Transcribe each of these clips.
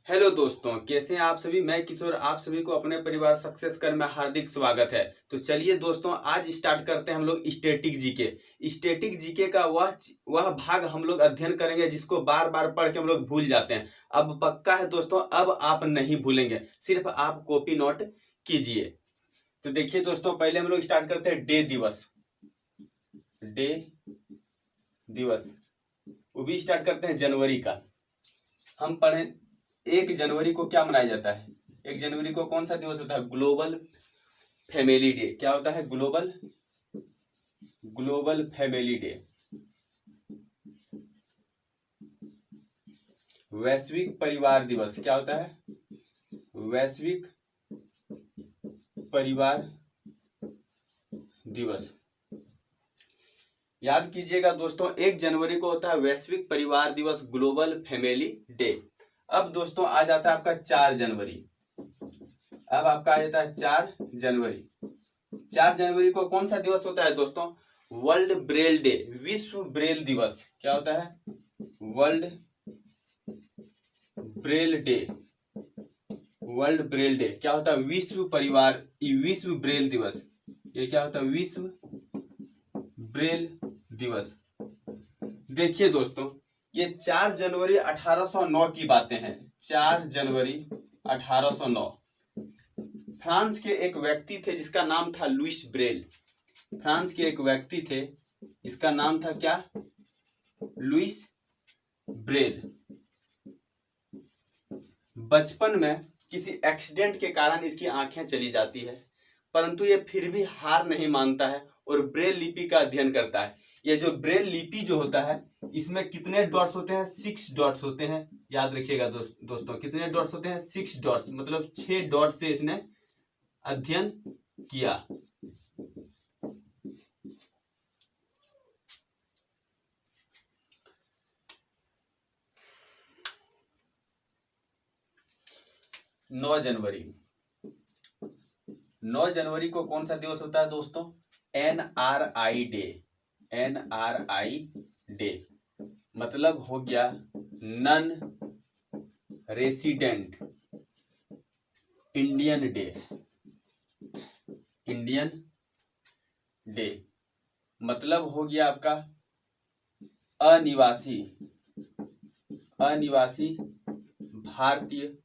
Hello दोस्तों, कैसे हैं आप सभी। मैं किशोर आप सभी को अपने परिवार सक्सेस कर में हार्दिक स्वागत है। तो चलिए दोस्तों, आज स्टार्ट करते हैं हम लोग स्टैटिक जीके। स्टैटिक जीके का वह भाग हम लोग अध्ययन करेंगे जिसको बार बार पढ़ के हम लोग भूल जाते हैं। अब पक्का है दोस्तों, अब आप नहीं भूलेंगे, सिर्फ आप कॉपी नोट कीजिए। तो देखिए दोस्तों, पहले हम लोग स्टार्ट करते हैं डे दिवस। वो भी स्टार्ट करते हैं जनवरी का। हम पढ़े 1 जनवरी को क्या मनाया जाता है। 1 जनवरी को कौन सा दिवस होता है? Global family day. क्या होता है? Global family day. वैश्विक परिवार दिवस। क्या होता है? वैश्विक परिवार दिवस। याद कीजिएगा दोस्तों, 1 जनवरी को होता है वैश्विक परिवार दिवस, ग्लोबल फैमिली डे। अब दोस्तों आ जाता है आपका 4 जनवरी। अब आपका आ जाता है 4 जनवरी। 4 जनवरी को कौन सा दिवस होता है दोस्तों? वर्ल्ड ब्रेल डे, विश्व ब्रेल दिवस। क्या होता है? World Braille day. World Braille day क्या होता है? विश्व ब्रेल दिवस। ये क्या होता है? विश्व ब्रेल दिवस। देखिए दोस्तों, ये 4 जनवरी 1809 की बातें हैं। 4 जनवरी 1809 फ्रांस के एक व्यक्ति थे जिसका नाम था लुइस ब्रेल। फ्रांस के एक व्यक्ति थे, इसका नाम था क्या? Louis Braille. बचपन में किसी एक्सीडेंट के कारण इसकी आंखें चली जाती है, परंतु ये फिर भी हार नहीं मानता है और ब्रेल लिपि का अध्ययन करता है। ये जो ब्रेल लिपि जो होता है, इसमें कितने डॉट्स होते हैं? 6 डॉट्स होते हैं। याद रखिएगा दोस्तों, कितने डॉट्स होते हैं? 6 डॉट्स, मतलब 6 डॉट से इसने अध्ययन किया। नौ जनवरी को कौन सा दिवस होता है दोस्तों? NRI day. NRI डे मतलब हो गया non resident Indian day. Indian day मतलब हो गया आपका अनिवासी भारतीय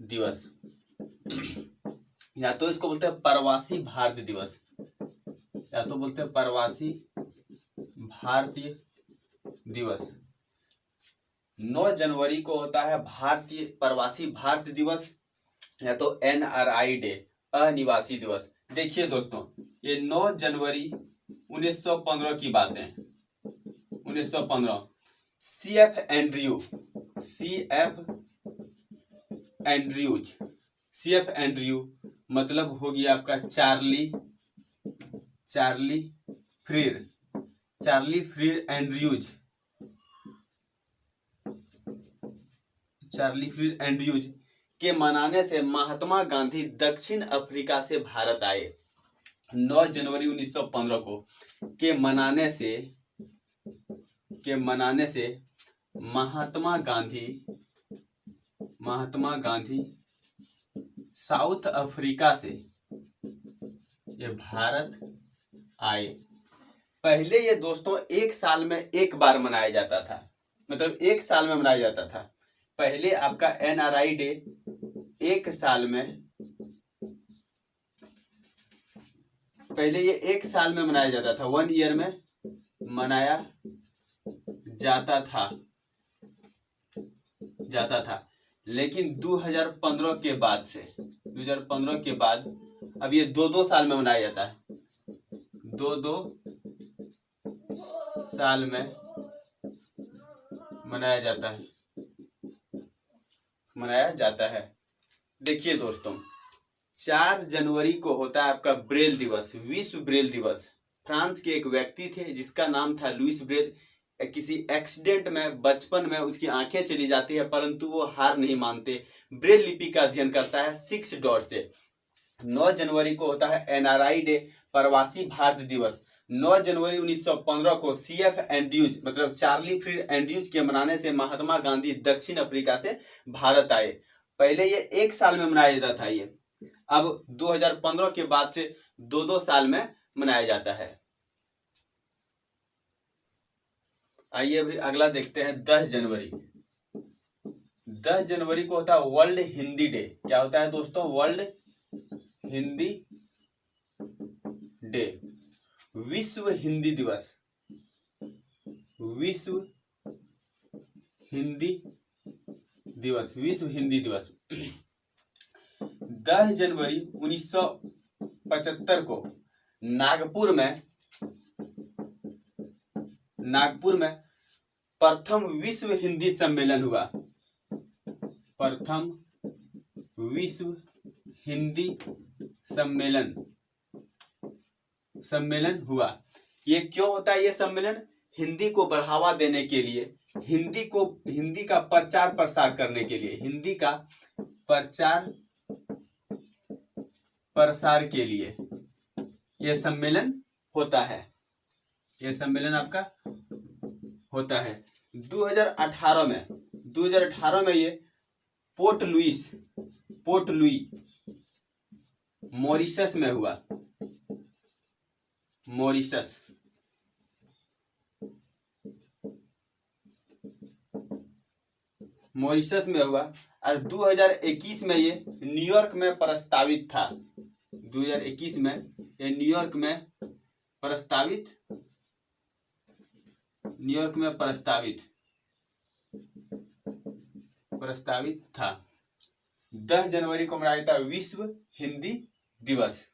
दिवस, या तो इसको बोलते हैं प्रवासी भारतीय दिवस, या तो बोलते हैं प्रवासी भारतीय दिवस। 9 जनवरी को होता है प्रवासी भारतीय दिवस, या तो NRI डे, अनिवासी दिवस। देखिए दोस्तों, ये 9 जनवरी 1915 की बात है। 1915 CF एंड्रयूज मतलब हो गया आपका चार्ली फ्रीर एंड्रयूज के मनाने से महात्मा गांधी दक्षिण अफ्रीका से भारत आए। 9 जनवरी 1915 को के मनाने से महात्मा गांधी साउथ अफ्रीका से ये भारत आए। पहले ये दोस्तों 1 साल में एक बार मनाया जाता था, मतलब 1 साल में मनाया जाता था। पहले आपका NRI डे 1 साल में, पहले ये 1 साल में मनाया जाता था, 1 ईयर में मनाया जाता था। लेकिन 2015 के बाद अब ये 2 साल में मनाया जाता है। 2 साल में मनाया जाता है। देखिए दोस्तों, 4 जनवरी को होता है आपका ब्रेल दिवस, विश्व ब्रेल दिवस। फ्रांस के एक व्यक्ति थे जिसका नाम था लुइस ब्रेल। किसी एक्सीडेंट में बचपन में उसकी आंखें चली जाती है, परंतु वो हार नहीं मानते, ब्रेल लिपि का अध्ययन करता है 6 डॉट से। 9 जनवरी को होता है NRI डे, प्रवासी भारतीय दिवस। 9 जनवरी 1915 को CF एंड्रयूज मतलब चार्ली फ्रीड एंड्रयूज के मनाने से महात्मा गांधी दक्षिण अफ्रीका से भारत आए। पहले ये 1 साल में मनाया जाता था, ये अब 2015 के बाद से 2-2 साल में मनाया जाता है। आइए अभी अगला देखते हैं 10 जनवरी। 10 जनवरी को होता है वर्ल्ड हिंदी डे। क्या होता है दोस्तों? वर्ल्ड हिंदी डे, विश्व हिंदी दिवस, विश्व हिंदी दिवस, विश्व हिंदी दिवस। 10 जनवरी 1975 को नागपुर में प्रथम विश्व हिंदी सम्मेलन हुआ। प्रथम विश्व हिंदी सम्मेलन हुआ। ये क्यों होता है? ये सम्मेलन हिंदी को बढ़ावा देने के लिए, हिंदी का प्रचार प्रसार करने के लिए, हिंदी का प्रचार प्रसार के लिए ये सम्मेलन होता है। ये सम्मेलन आपका होता है। 2018 में ये पोर्ट लुई मॉरिशस में हुआ। मॉरिशस में हुआ और 2021 में ये न्यूयॉर्क में प्रस्तावित था। 2021 में ये न्यूयॉर्क में प्रस्तावित था। 10 जनवरी को मनाया जाता है विश्व हिंदी दिवस।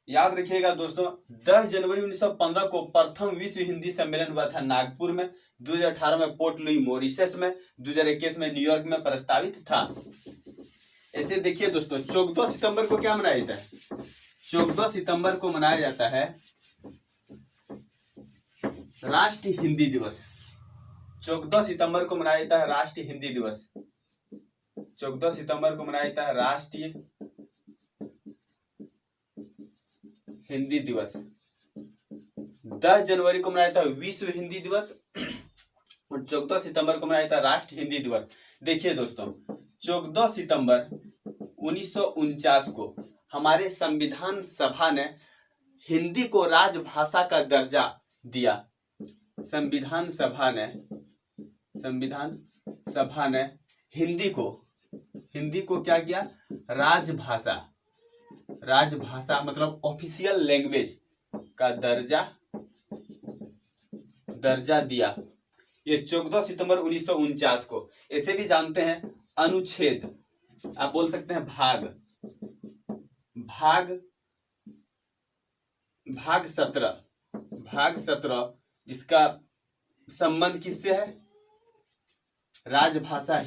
याद रखिएगा दोस्तों, 10 जनवरी 1915 को प्रथम विश्व हिंदी सम्मेलन हुआ था नागपुर में। 2018 में पोर्ट लुई मॉरिशस में, 2021 में न्यूयॉर्क में प्रस्तावित था। ऐसे देखिए दोस्तों, 14 सितंबर को क्या मनाया जाता है? 14 सितंबर को मनाया जाता है राष्ट्रीय हिंदी दिवस। 14 सितंबर को मनाया जाता है राष्ट्रीय हिंदी दिवस। 14 सितंबर को मनाया जाता है राष्ट्रीय हिंदी दिवस। 10 जनवरी को मनाया जाता है विश्व हिंदी दिवस और 14 सितंबर को मनाया जाता है राष्ट्रीय हिंदी दिवस। देखिए दोस्तों, 14 सितंबर 1949 को हमारे संविधान सभा ने हिंदी को राजभाषा का दर्जा दिया। संविधान सभा ने हिंदी को क्या किया? राजभाषा मतलब ऑफिशियल लैंग्वेज का दर्जा दिया। ये 14 सितंबर 1949 को। ऐसे भी जानते हैं अनुच्छेद, आप बोल सकते हैं भाग 17 जिसका संबंध किससे है? राजभाषा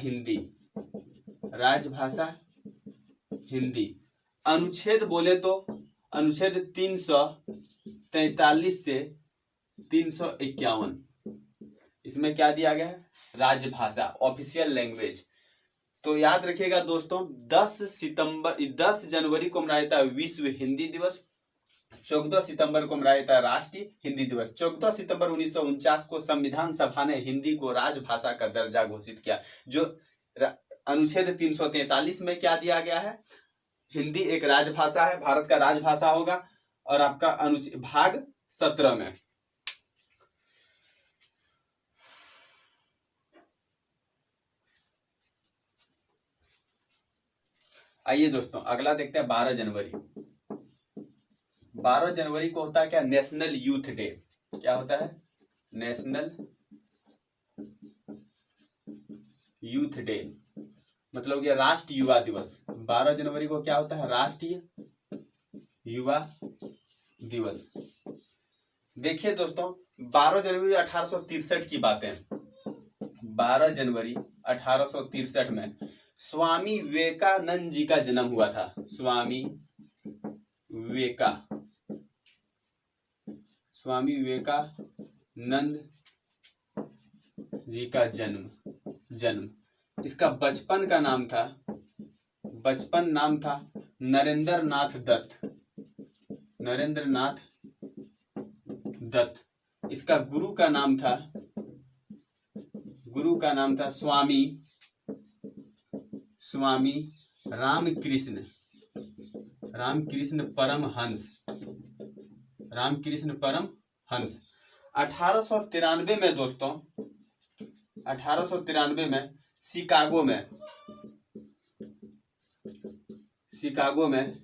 हिंदी। अनुच्छेद बोले तो अनुच्छेद 343 से 351, इसमें क्या दिया गया है? राजभाषा, ऑफिशियल लैंग्वेज। तो याद रखिएगा दोस्तों, 10 जनवरी को मनाया जाता है विश्व हिंदी दिवस। 14 सितंबर को मनाया जाता है राष्ट्रीय हिंदी दिवस। 14 सितंबर 1949 को संविधान सभा ने हिंदी को राजभाषा का दर्जा घोषित किया। जो अनुच्छेद 343 में क्या दिया गया है? हिंदी एक राजभाषा है, भारत का राजभाषा होगा। और आपका अनुच्छेद भाग 17 में आइए दोस्तों अगला देखते हैं 12 जनवरी। 12 जनवरी को होता है क्या? National youth day. क्या होता है? नेशनल यूथ डे मतलब ये राष्ट्रीय युवा दिवस। 12 जनवरी को क्या होता है? राष्ट्रीय युवा दिवस। देखिए दोस्तों, 12 जनवरी 1863 की बातें। 12 जनवरी 1863 में स्वामी विवेकानंद जी का जन्म हुआ था। स्वामी विवेकानंद जी का जन्म। इसका बचपन नाम था नरेंद्र नाथ दत्त। इसका गुरु का नाम था स्वामी रामकृष्ण परमहंस। 1893 में दोस्तों, 1893 में शिकागो में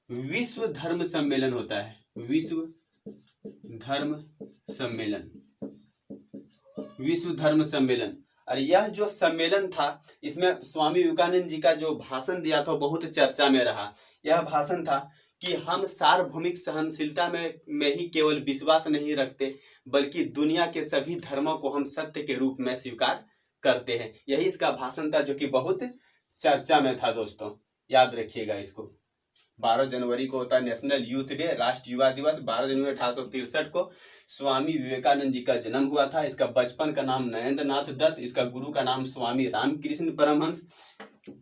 विश्व धर्म सम्मेलन होता है। विश्व धर्म सम्मेलन। और यह जो सम्मेलन था, इसमें स्वामी विवेकानंद जी का जो भाषण दिया था बहुत चर्चा में रहा। यह भाषण था कि हम सार्वभौमिक सहनशीलता में ही केवल विश्वास नहीं रखते, बल्कि दुनिया के सभी धर्मों को हम सत्य के रूप में स्वीकार करते हैं। यही इसका भाषण था, जो कि बहुत चर्चा में था दोस्तों, याद रखिएगा इसको। 12 जनवरी को होता है नेशनल यूथ डे, राष्ट्रीय युवा दिवस। 12 जनवरी 1863 को स्वामी विवेकानंद जी का जन्म हुआ था। इसका बचपन का नाम नरेंद्र नाथ दत्त, इसका गुरु का नाम स्वामी रामकृष्ण परमहंस।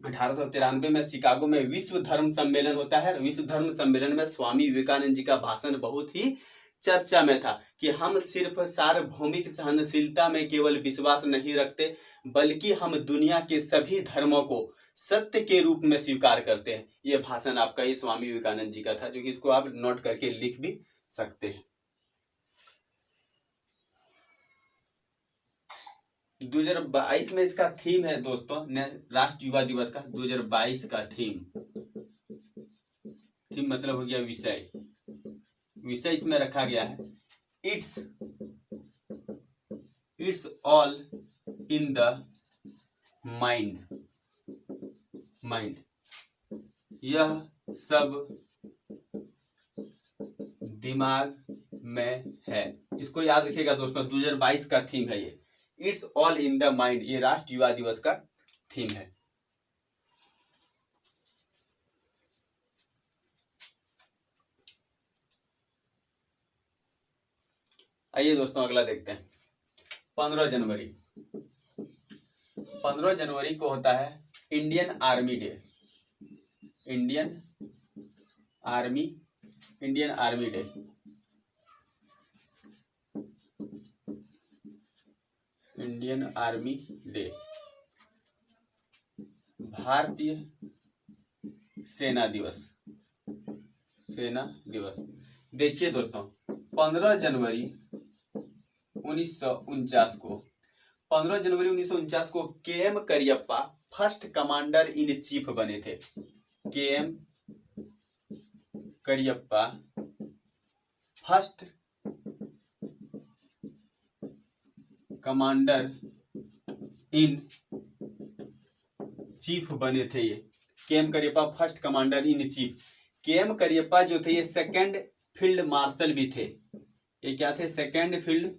1893 में शिकागो में विश्व धर्म सम्मेलन होता है। विश्व धर्म सम्मेलन में स्वामी विवेकानंद जी का भाषण बहुत ही चर्चा में था कि हम सिर्फ सार्वभौमिक सहनशीलता में केवल विश्वास नहीं रखते, बल्कि हम दुनिया के सभी धर्मों को सत्य के रूप में स्वीकार करते हैं। यह भाषण आपका ही स्वामी विवेकानंद जी का था, जो कि इसको आप नोट करके लिख भी सकते हैं। 2022 में इसका थीम है दोस्तों, राष्ट्रीय युवा दिवस का 2022 का थीम मतलब हो गया विषय इसमें रखा गया है it's all in the mind. यह सब दिमाग में है। इसको याद रखिएगा दोस्तों, 2022 का थीम है ये, it's all in the mind. ये राष्ट्रीय युवा दिवस का थीम है। आइए दोस्तों अगला देखते हैं। 15 जनवरी को होता है Indian army day. Indian army day. Indian army day. भारतीय सेना दिवस। देखिए दोस्तों, 15 जनवरी 1949 को K M. Cariappa first commander in chief बने थे। K M. Cariappa first commander in chief बने थे। ये KM. Cariappa first commander in chief. KM. Cariappa जो थे ये सेकंड फील्ड मार्शल भी थे। ये क्या थे? सेकंड फील्ड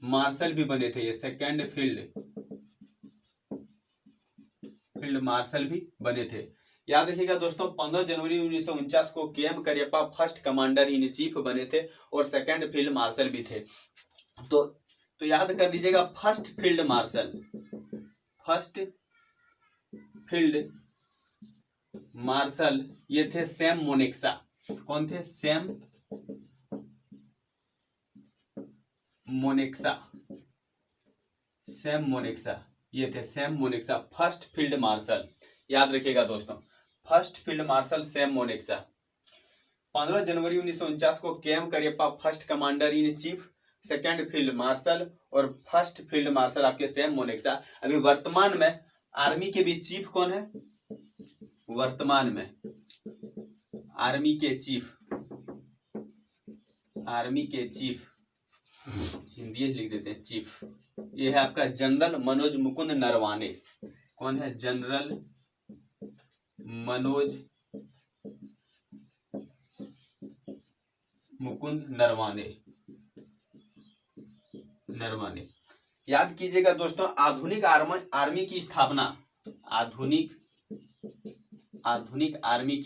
मार्शल भी बने थे। ये सेकंड फील्ड मार्शल भी बने थे। याद रखिएगा दोस्तों, 15 जनवरी 1949 को K M. Cariappa first commander in chief बने थे और सेकंड फील्ड मार्शल भी थे। तो याद कर लीजिएगा, फर्स्ट फील्ड मार्शल ये थे सैम मोनेक्सा। कौन थे? सैम मोनेक्सा। ये थे सैम मोनेक्सा, फर्स्ट फील्ड मार्शल। याद रखिएगा दोस्तों, फर्स्ट फील्ड मार्शल सैम मोनेक्सा। 15 जनवरी 1949 को K M. Cariappa first commander in chief, second field martial और फर्स्ट फील्ड मार्शल आपके सैम मोनेक्सा। अभी वर्तमान में आर्मी के भी चीफ कौन है? वर्तमान में आर्मी के चीफ हिंदी लिख देते हैं चीफ। ये है आपका जनरल मनोज मुकुंद नरवाने। कौन है? जनरल मनोज मुकुंद नरवाने। याद कीजिएगा दोस्तों, आधुनिक आर्मी की स्थापना, आधुनिक आर्मी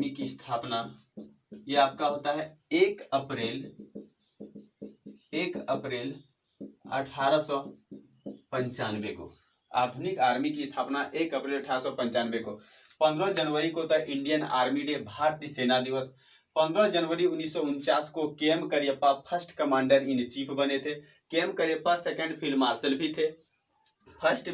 की स्थापना ये आपका होता है 1 अप्रैल 1895 को। आधुनिक आर्मी की स्थापना 1 अप्रैल 1895 को। 15 जनवरी को था इंडियन आर्मी डे, भारतीय सेना दिवस। 15 जनवरी 1949 को K M. Cariappa first commander in chief बने थे। K M. Cariappa second field marshal भी थे। First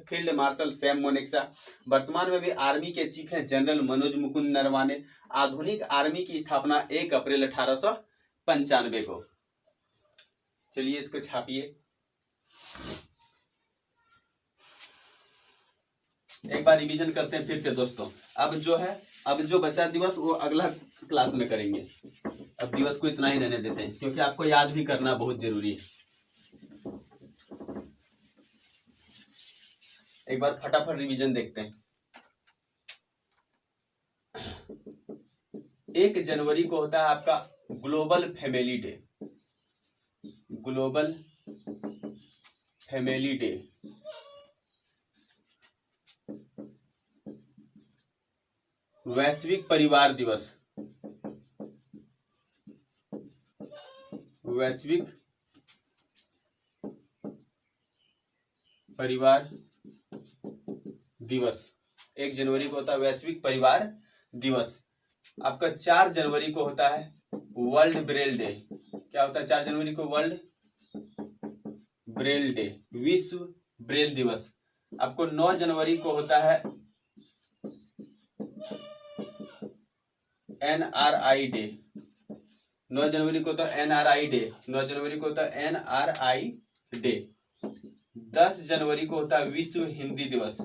field marshal Sam Manekshaw. वर्तमान में भी आर्मी के चीफ हैं जनरल मनोज मुकुंद नरवाने। आधुनिक आर्मी की स्थापना 1 अप्रैल 1895 को। चलिए इसको छापिए। एक बार रिवीजन करते हैं फिर से दोस्तों। अब जो बचा दिवस वो अगला क्लास में करेंगे। अब दिवस को इतना ही रहने देते हैं क्योंकि आपको याद भी करना बहुत जरूरी है। एक बार फटाफट रिवीजन देखते हैं। 1 जनवरी को होता है आपका global family day. Global family day. वैश्विक परिवार दिवस। वैश्विक परिवार दिवस 1 जनवरी को होता है वैश्विक परिवार दिवस। आपका 4 जनवरी को होता है वर्ल्ड ब्रेल डे। क्या होता है 4 जनवरी को? वर्ल्ड ब्रेल डे, विश्व ब्रेल दिवस। आपको 9 जनवरी को होता है NRI डे। 9 जनवरी को होता है NRI डे। 9 जनवरी को होता है NRI डे। 10 जनवरी को होता है विश्व हिंदी दिवस,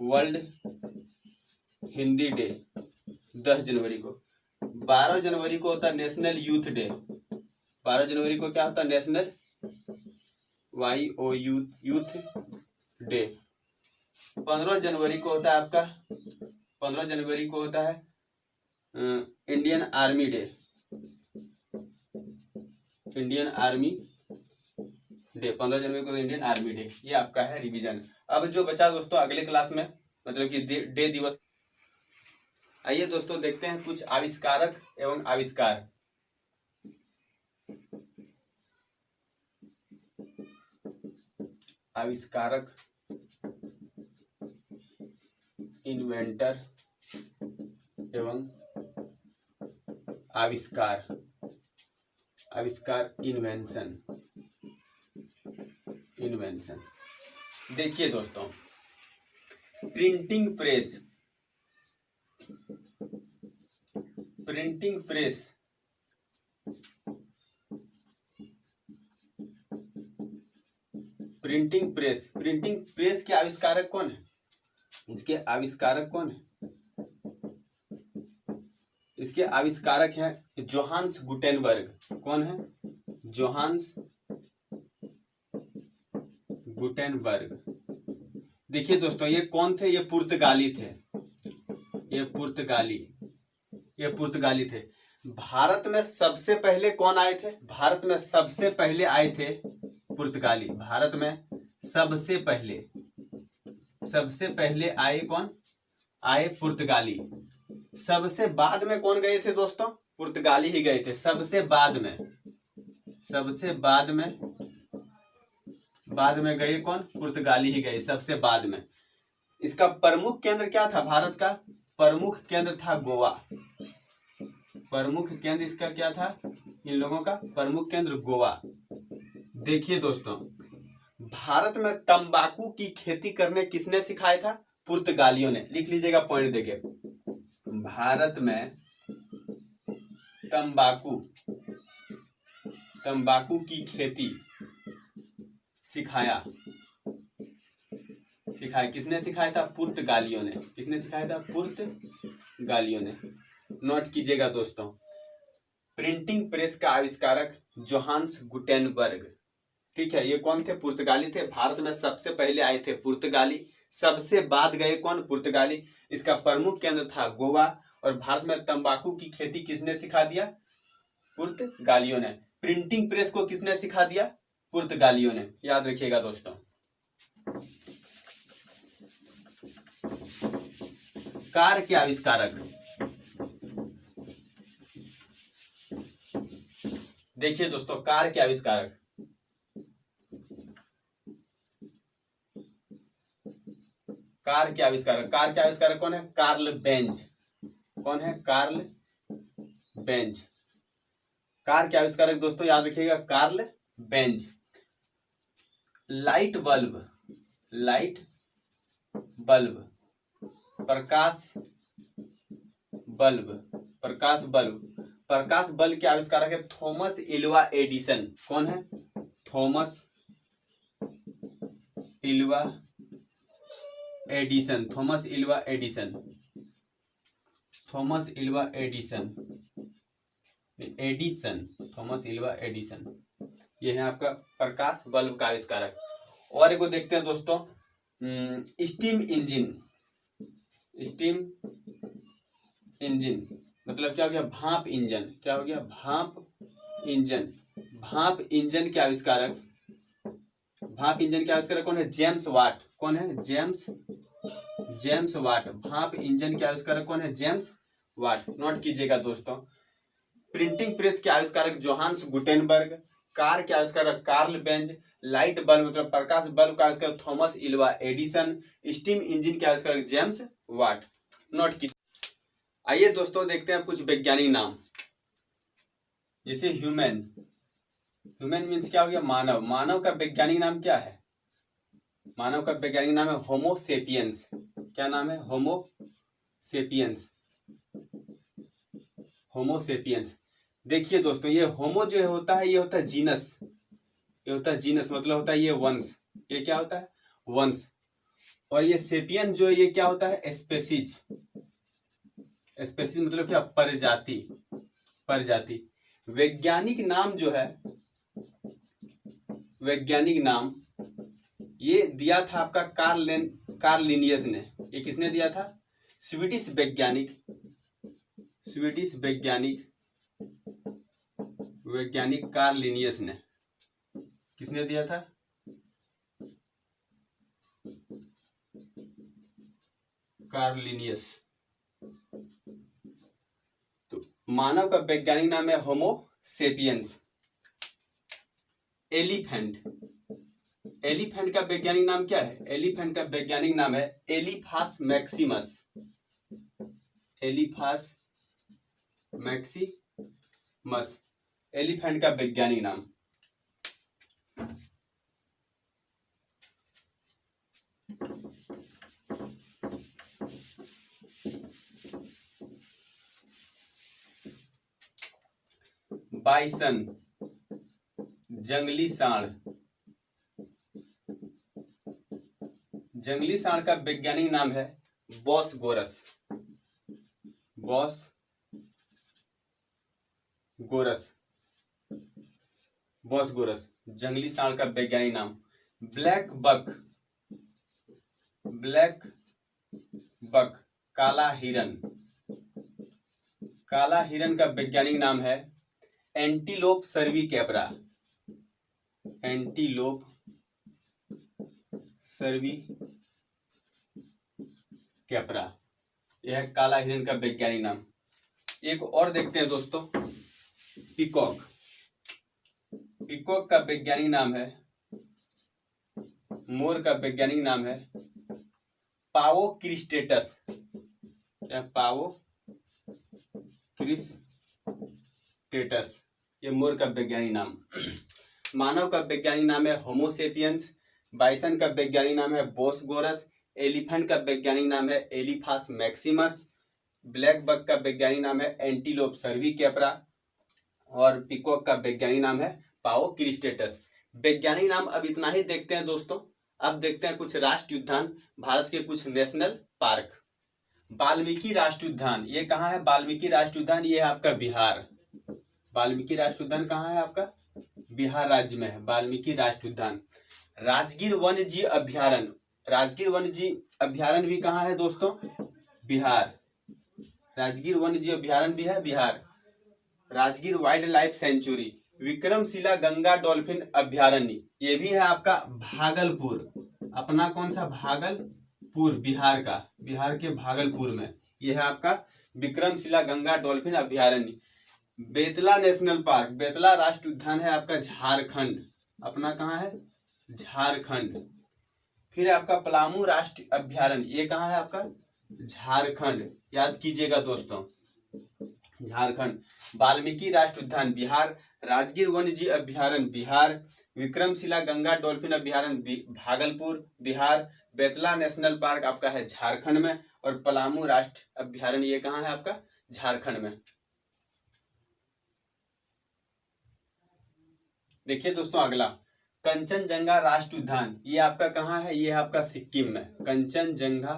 वर्ल्ड हिंदी डे 10 जनवरी को। 12 जनवरी को होता है नेशनल यूथ डे। 12 जनवरी को क्या होता है? National YO youth day. 15 जनवरी को होता है आपका 15 जनवरी को होता है Indian army day. Indian army day 15 जनवरी को इंडियन आर्मी डे। ये आपका है रिवीजन। अब जो बचा दोस्तों अगले क्लास में मतलब कि डे दिवस। आइए दोस्तों देखते हैं कुछ आविष्कारक एवं आविष्कार। आविष्कारक, इन्वेंटर एवं आविष्कार। आविष्कार इन्वेंशन। देखिए दोस्तों, printing press. Printing press printing press के आविष्कारक कौन है? इसके आविष्कारक कौन है? इसके आविष्कारक हैं जोहान्स गुटेनबर्ग। कौन है? Johannes Gutenberg. देखिए दोस्तों ये कौन थे? ये पुर्तगाली थे। ये पुर्तगाली थे। भारत में सबसे पहले कौन आए थे? भारत में सबसे पहले आए थे पुर्तगाली। भारत में सबसे पहले आए कौन? आए पुर्तगाली। सबसे बाद में कौन गए थे दोस्तों? पुर्तगाली ही गए थे। सबसे बाद में गए कौन? पुर्तगाली ही गए सबसे बाद में। इसका प्रमुख केंद्र क्या था? भारत का प्रमुख केंद्र था गोवा। प्रमुख केंद्र इसका क्या था? इन लोगों का प्रमुख केंद्र गोवा। देखिए दोस्तों, भारत में तंबाकू की खेती करने किसने सिखाया था? पुर्तगालियों ने। लिख लीजिएगा पॉइंट देके। भारत में तंबाकू की खेती सिखाया किसने सिखाया था? पुर्तगालियों ने। किसने सिखाया था? पुर्तगालियों ने। नोट कीजिएगा दोस्तों, प्रिंटिंग प्रेस का आविष्कारक जोहान्स गुटेनबर्ग। ठीक है, ये कौन थे? पुर्तगाली थे। भारत में सबसे पहले आए थे पुर्तगाली। सबसे बाद गए कौन? पुर्तगाली। इसका प्रमुख केंद्र था गोवा। और भारत में तंबाकू की खेती किसने सिखा दिया? पुर्तगालियों ने। प्रिंटिंग प्रेस को किसने सिखा दिया? पुर्तगालियों ने। याद रखिएगा दोस्तों। कार के आविष्कारक। देखिए दोस्तों, कार के आविष्कारक कार के आविष्कारक, कार के आविष्कारक कौन है? Karl Benz. कौन है? Karl Benz. कार के आविष्कारक दोस्तों याद रखिएगा, Karl Benz. Light bulb, light bulb, प्रकाश बल्ब, प्रकाश बल्ब, प्रकाश बल्ब के आविष्कारक है थॉमस एल्वा एडिसन। कौन है? Thomas Alva Edison, Thomas Alva Edison, Thomas Alva Edison, Edison, Thomas Alva Edison. ये है आपका प्रकाश बल्ब का आविष्कारक। और एक को देखते हैं दोस्तों, स्टीम इंजन। स्टीम इंजन मतलब क्या हो गया? भाप इंजन। क्या हो गया? भाप इंजन। भाप इंजन के आविष्कारक, भाप इंजन के आविष्कारक कौन है? James Watt. कौन है? James Watt. भाप इंजन के आविष्कारक कौन है? जेम्स वाट। नोट कीजिएगा दोस्तों। प्रिंटिंग प्रेस के आविष्कारक जोहान्स गुटेनबर्ग। कार के आविष्कारक कार्ल बेंज। लाइट बल्ब मतलब प्रकाश बल्ब का आविष्कारक Thomas Alva Edison. Steam engine के आविष्कारक जेम्स वाट। नोट कीजिए। आइए दोस्तों देखते हैं कुछ वैज्ञानिक नाम, जैसे ह्यूमन। ह्यूमन मीन्स क्या हो गया? मानव। मानव का वैज्ञानिक नाम क्या है? मानव का वैज्ञानिक नाम है होमो सेपियंस। क्या नाम है? होमो सेपियंस। होमो सेपियंस। देखिए दोस्तों, ये होमो जो होता है ये होता है जीनस। ये होता है जीनस मतलब होता है ये वंश। ये क्या होता है? वंश। और ये सेपियन जो है ये क्या होता है? स्पेसीज। स्पेसीज मतलब क्या? प्रजाति। प्रजाति। वैज्ञानिक नाम जो है, वैज्ञानिक नाम ये दिया था आपका कार्ल लिनियस ने। ये किसने दिया था? स्वीडिश वैज्ञानिक, स्वीडिश वैज्ञानिक, वैज्ञानिक कार्ल लिनियस ने। किसने दिया था? Karl Linnaeus. तो मानव का वैज्ञानिक नाम है होमो सेपियंस। एलिफेंट, एलिफेंट का वैज्ञानिक नाम क्या है? एलिफेंट का वैज्ञानिक नाम है एलिफास मैक्सिमस। एलिफास मैक्सिमस, एलिफेंट का वैज्ञानिक नाम। बाइसन, जंगली सांड। जंगली सांड का वैज्ञानिक नाम है बॉस गोरस। बॉस गोरस, बॉस गोरस जंगली सांड का वैज्ञानिक नाम। ब्लैक बक, ब्लैक बक काला हिरन। काला हिरन का वैज्ञानिक नाम है एंटीलोप सर्विकैपरा। एंटीलोप सर्विकैपरा, यह है काला हिरन का वैज्ञानिक नाम। एक और देखते हैं दोस्तों, पीकॉक। पीकॉक का वैज्ञानिक नाम है, मोर का वैज्ञानिक नाम है पावो क्रिस्टेटस। पावो क्रिस्टेटस, ये मोर का वैज्ञानिक नाम। मानव का वैज्ञानिक नाम है होमो सेपियंस। बाइसन का वैज्ञानिक नाम है बोस गोरस। एलिफेंट का वैज्ञानिक नाम है एलिफास मैक्सिमस। ब्लैक बक का वैज्ञानिक नाम है एंटीलोप सर्विकैपरा। और पीकॉक का वैज्ञानिक नाम है पाओ क्रिस्टेटस। वैज्ञानिक नाम अब इतना ही देखते हैं दोस्तों। अब देखते हैं कुछ राष्ट्रीय उद्यान, भारत के कुछ नेशनल पार्क। वाल्मीकि राष्ट्रीय उद्यान, ये कहाँ है? वाल्मीकि राष्ट्रीय उद्यान ये है आपका बिहार। वाल्मीकि राष्ट्रीय उद्यान कहाँ है आपका? बिहार राज्य में है वाल्मीकि राष्ट्रीय उद्यान। राजगीर वन्य जीव अभ्यारण्य, राजगीर वन्य जीव अभ्यारण्य भी कहाँ है दोस्तों? बिहार। राजगीर वन्य जीव अभ्यारण्य भी है Bihar. Rajgir wild life sanctuary, Vikramshila Ganga dolphin अभ्यारण्य, ये भी है आपका भागलपुर। अपना कौन सा? भागलपुर, बिहार का, बिहार के भागलपुर में ये है आपका विक्रमशिला गंगा डॉल्फिन अभ्यारण्य। बेतला नेशनल पार्क, बेतला राष्ट्रीय उद्यान है आपका झारखंड। अपना कहाँ है? झारखंड। फिर आपका पलामू राष्ट्रीय अभ्यारण्य, ये कहाँ है आपका? झारखंड, याद कीजिएगा दोस्तों, झारखंड। वाल्मीकि राष्ट्रीय उद्यान बिहार, राजगीर वन्य जीव अभ्यारण्य बिहार, विक्रमशिला गंगा डॉल्फिन अभ्यारण्य भागलपुर बिहार, बेतला नेशनल पार्क आपका है झारखंड में, और पलामू राष्ट्रीय अभ्यारण्य ये कहाँ है आपका? झारखंड में। देखिए दोस्तों अगला कंचनजंगा राष्ट्रीय उद्यान, ये आपका कहाँ है? ये है आपका सिक्किम में। कंचनजंगा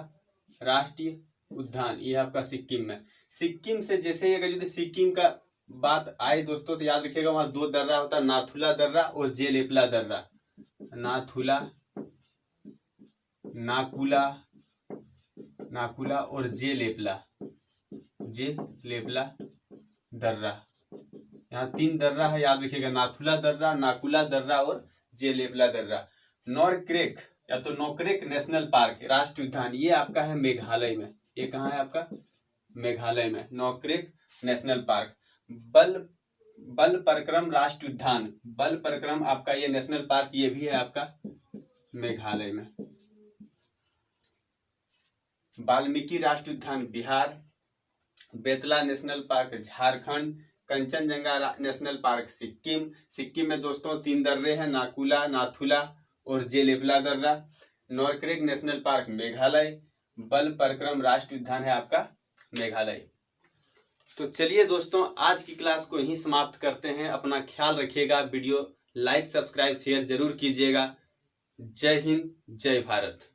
राष्ट्रीय उद्यान ये आपका सिक्किम में। सिक्किम से जैसे अगर यदि सिक्किम का बात आए दोस्तों तो याद रखिएगा वहां दो दर्रा होता है, नाथुला दर्रा और जेलेपला दर्रा। नाथुला, नाकुला और जेलेपला दर्रा, यहाँ तीन दर्रा है, याद रखिएगा, नाथुला दर्रा, नाकुला दर्रा और जेलेपला दर्रा। नॉरक्रेक या तो नोकरेक नेशनल पार्क राष्ट्रीय उद्यान ये आपका है मेघालय में। ये कहाँ है आपका? मेघालय में, नोकरेक नेशनल पार्क। बल पराक्रम राष्ट्रीय उद्यान, बल पराक्रम आपका ये नेशनल पार्क ये भी है आपका मेघालय में। वाल्मीकि राष्ट्रीय उद्यान Bihar, Betla national park Jharkhand, Kanchenjunga national park Sikkim. Sikkim में दोस्तों तीन दर्रे हैं, नाकुला, नाथुला और जेलेपला दर्रा। नॉरक्रेक नेशनल पार्क मेघालय, बल पराक्रम राष्ट्रीय उद्यान है आपका मेघालय। तो चलिए दोस्तों आज की क्लास को यहीं समाप्त करते हैं। अपना ख्याल रखिएगा, वीडियो लाइक सब्सक्राइब शेयर जरूर कीजिएगा। जय हिंद, जय भारत।